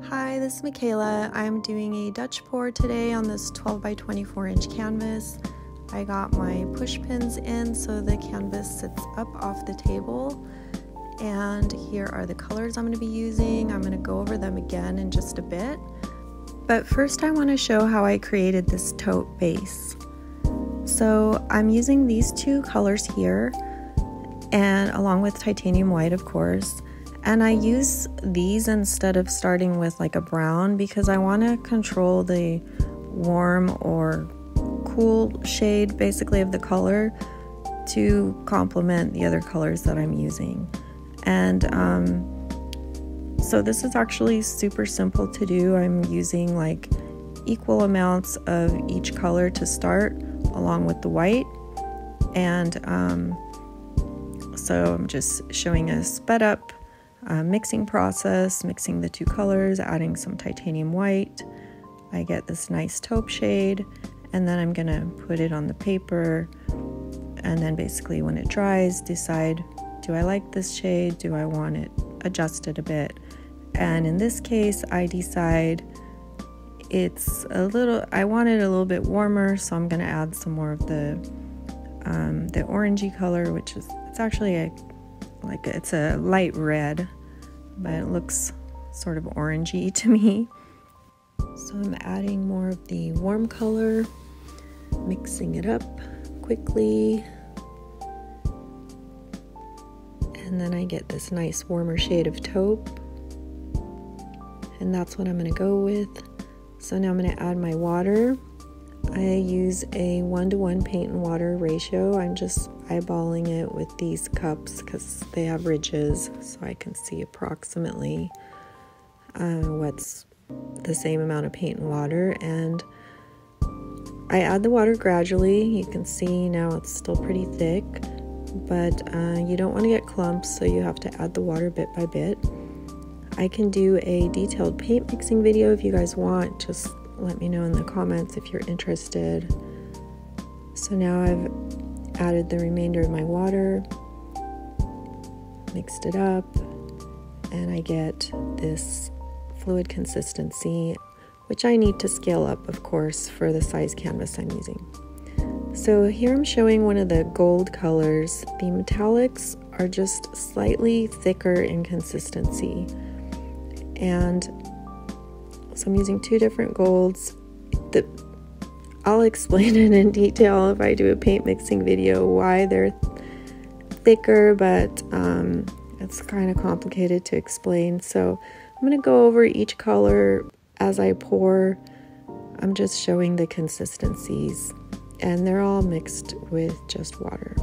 Hi, this is Michaela. I'm doing a Dutch pour today on this 12 by 24 inch canvas. I got my push pins in so the canvas sits up off the table. And here are the colors I'm going to be using. I'm going to go over them again in just a bit. But first I want to show how I created this tote base. So I'm using these two colors here, and along with titanium white, of course. And I use these instead of starting with like a brown because I want to control the warm or cool shade basically of the color to complement the other colors that I'm using. And so this is actually super simple to do. I'm using like equal amounts of each color to start along with the white. And so I'm just showing a sped up mixing process, mixing the two colors, adding some titanium white. I get this nice taupe shade, and then I'm gonna put it on the paper, and then basically when it dries, decide, do I like this shade? Do I want it adjusted a bit? And in this case, I decide I want it a little bit warmer, so I'm gonna add some more of the orangey color, which is, it's actually it's a light red, but it looks sort of orangey to me. So I'm adding more of the warm color, mixing it up quickly, and then I get this nice warmer shade of taupe, and that's what I'm going to go with. So now I'm going to add my water. I use a 1-to-1 paint and water ratio. I'm just eyeballing it with these cups because they have ridges, so I can see approximately what's the same amount of paint and water. And I add the water gradually. You can see now it's still pretty thick, but you don't want to get clumps, so you have to add the water bit by bit. I can do a detailed paint mixing video if you guys want. Just let me know in the comments if you're interested. So now I've added the remainder of my water, mixed it up, and I get this fluid consistency, which I need to scale up, of course, for the size canvas I'm using. So here I'm showing one of the gold colors. The metallics are just slightly thicker in consistency, and so I'm using two different golds. I'll explain it in detail if I do a paint mixing video why they're thicker, but it's kind of complicated to explain. So I'm going to go over each color as I pour. I'm just showing the consistencies, and they're all mixed with just water.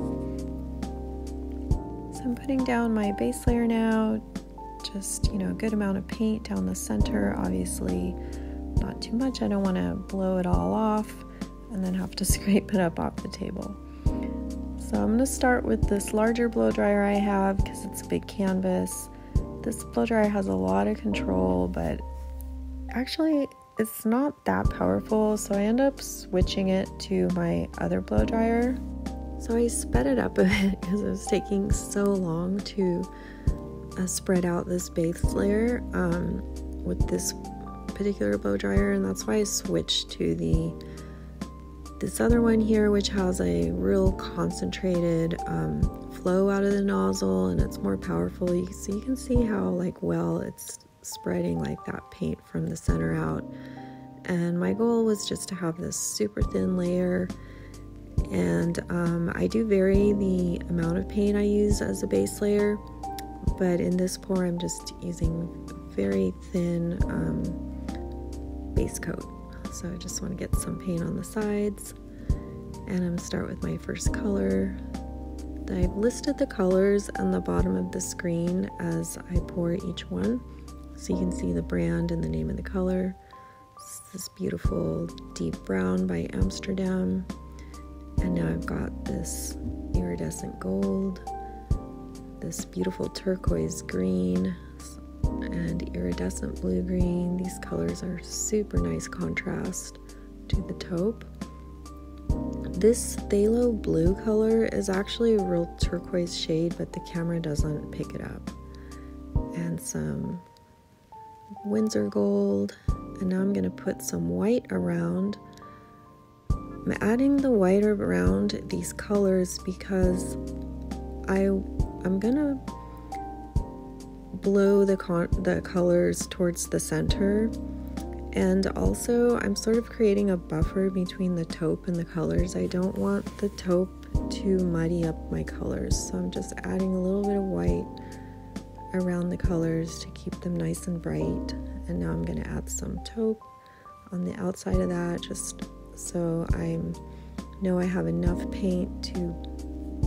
So I'm putting down my base layer now. Just, a good amount of paint down the center, obviously not too much. I don't want to blow it all off and then have to scrape it up off the table. So I'm going to start with this larger blow dryer I have because it's a big canvas. This blow dryer has a lot of control, but actually it's not that powerful, so I end up switching it to my other blow dryer. So I sped it up a bit because it was taking so long to spread out this base layer with this particular blow dryer, and that's why I switched to this other one here, which has a real concentrated flow out of the nozzle, and it's more powerful. So you can see how well it's spreading like that paint from the center out. And my goal was just to have this super thin layer, and I do vary the amount of paint I use as a base layer. But in this pour, I'm just using very thin base coat. So I just want to get some paint on the sides. And I'm going to start with my first color. I've listed the colors on the bottom of the screen as I pour each one, so you can see the brand and the name of the color. It's this beautiful deep brown by Amsterdam. And now I've got this iridescent gold, this beautiful turquoise green, and iridescent blue green. These colors are super nice contrast to the taupe. This phthalo blue color is actually a real turquoise shade, but the camera doesn't pick it up. And some Windsor gold, and now I'm going to put some white around. I'm adding the white around these colors because I'm going to blow the colors towards the center, and also I'm sort of creating a buffer between the taupe and the colors. I don't want the taupe to muddy up my colors, so I'm just adding a little bit of white around the colors to keep them nice and bright. And now I'm going to add some taupe on the outside of that, just so I know I have enough paint to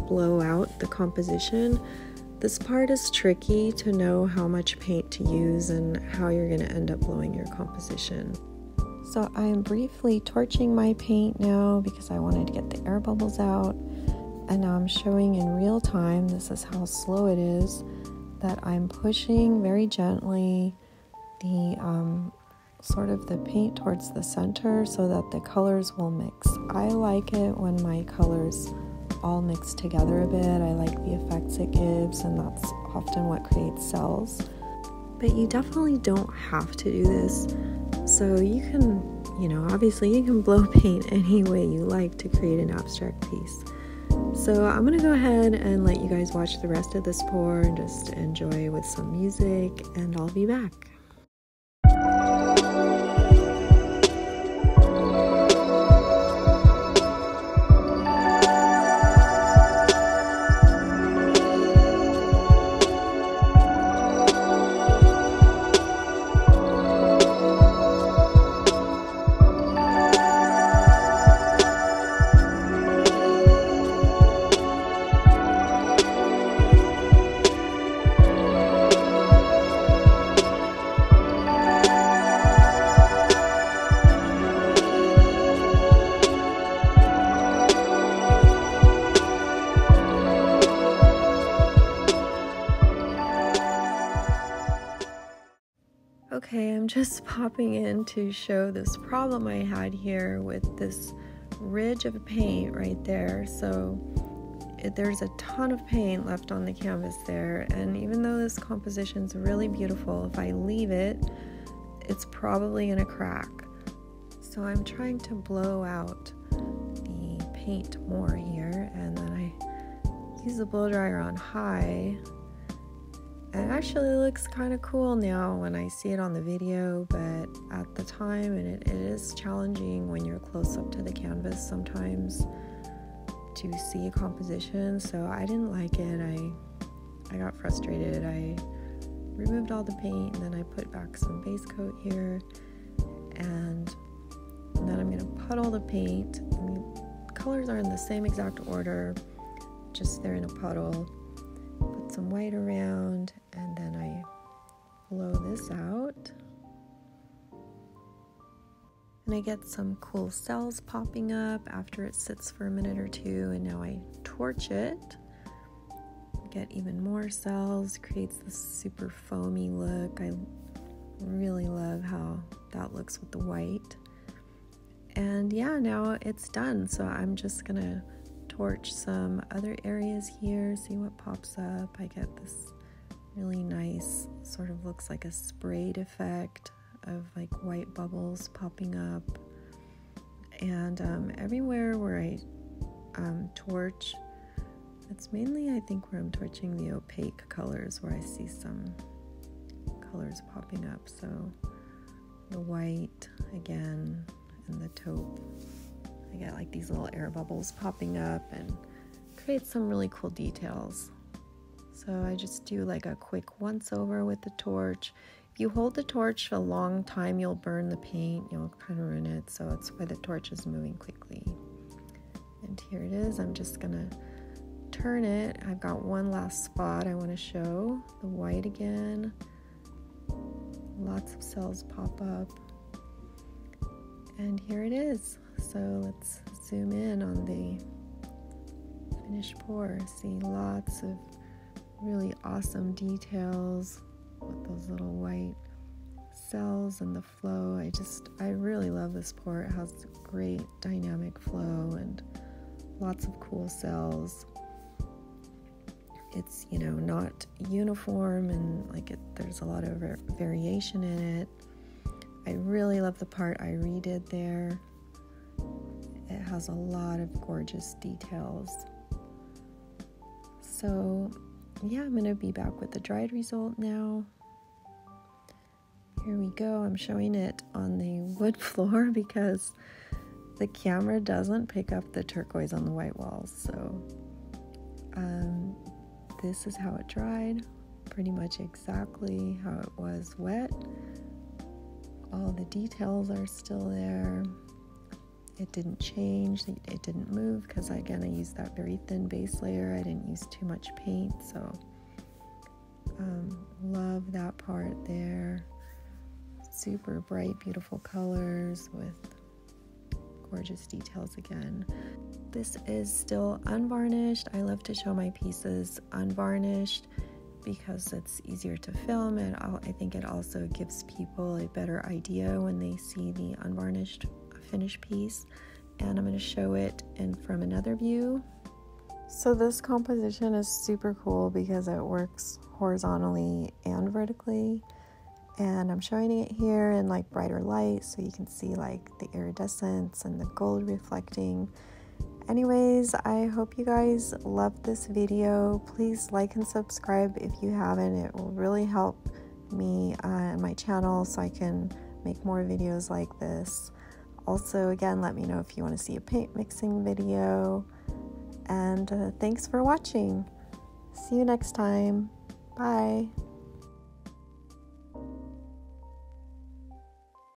blow out the composition. This part is tricky to know how much paint to use and how you're going to end up blowing your composition. So I'm briefly torching my paint now because I wanted to get the air bubbles out, and now I'm showing in real time, this is how slow it is, that I'm pushing very gently the sort of the paint towards the center so that the colors will mix. I like it when my colors all mix together a bit. I like the effects it gives, and that's often what creates cells. But you definitely don't have to do this. So you can, obviously you can blow paint any way you like to create an abstract piece. So I'm gonna go ahead and let you guys watch the rest of this pour and just enjoy with some music, and I'll be back. Okay, I'm just popping in to show this problem I had here with this ridge of paint right there. So there's a ton of paint left on the canvas there, and even though this composition's really beautiful, if I leave it, it's probably gonna crack. So I'm trying to blow out the paint more here, and then I use the blow dryer on high. It actually looks kind of cool now when I see it on the video, but at the time, and it is challenging when you're close up to the canvas sometimes to see a composition, so I didn't like it. I got frustrated. I removed all the paint, and then I put back some base coat here, and then I'm going to puddle the paint. The colors are in the same exact order, just they're in a puddle. Put some white around, and then I blow this out, and I get some cool cells popping up after it sits for a minute or two, and now I torch it, get even more cells, creates this super foamy look. I really love how that looks with the white. And yeah, now it's done, so I'm just gonna torch some other areas here, see what pops up. I get this really nice, sort of looks like a sprayed effect of like white bubbles popping up. And everywhere where I torch, it's mainly I think where I'm torching the opaque colors where I see some colors popping up. So the white again, and the taupe. I get like these little air bubbles popping up and create some really cool details. So I just do like a quick once over with the torch. If you hold the torch a long time, you'll burn the paint, you'll kind of ruin it, so it's why the torch is moving quickly. And here it is. I'm just gonna turn it. I've got one last spot I want to show, the white again. Lots of cells pop up, and here it is. So let's zoom in on the finished pour. See lots of really awesome details with those little white cells and the flow. I really love this pour. It has great dynamic flow and lots of cool cells. it's, you know, not uniform and like there's a lot of variation in it. I really love the part I redid there. It has a lot of gorgeous details. So yeah, I'm gonna be back with the dried result now. Here we go. I'm showing it on the wood floor because the camera doesn't pick up the turquoise on the white walls. So this is how it dried, pretty much exactly how it was wet. All the details are still there. It didn't change, it didn't move because again I used that very thin base layer. I didn't use too much paint, so love that part there. Super bright, beautiful colors with gorgeous details again. This is still unvarnished. I love to show my pieces unvarnished because it's easier to film, and I think it also gives people a better idea when they see the unvarnished finished piece. And I'm going to show it from another view. So this composition is super cool because it works horizontally and vertically, and I'm showing it here in like brighter light so you can see like the iridescence and the gold reflecting. Anyways, I hope you guys loved this video. Please like and subscribe if you haven't. It will really help me and my channel so I can make more videos like this. Also, again, let me know if you want to see a paint mixing video. And thanks for watching. See you next time. Bye.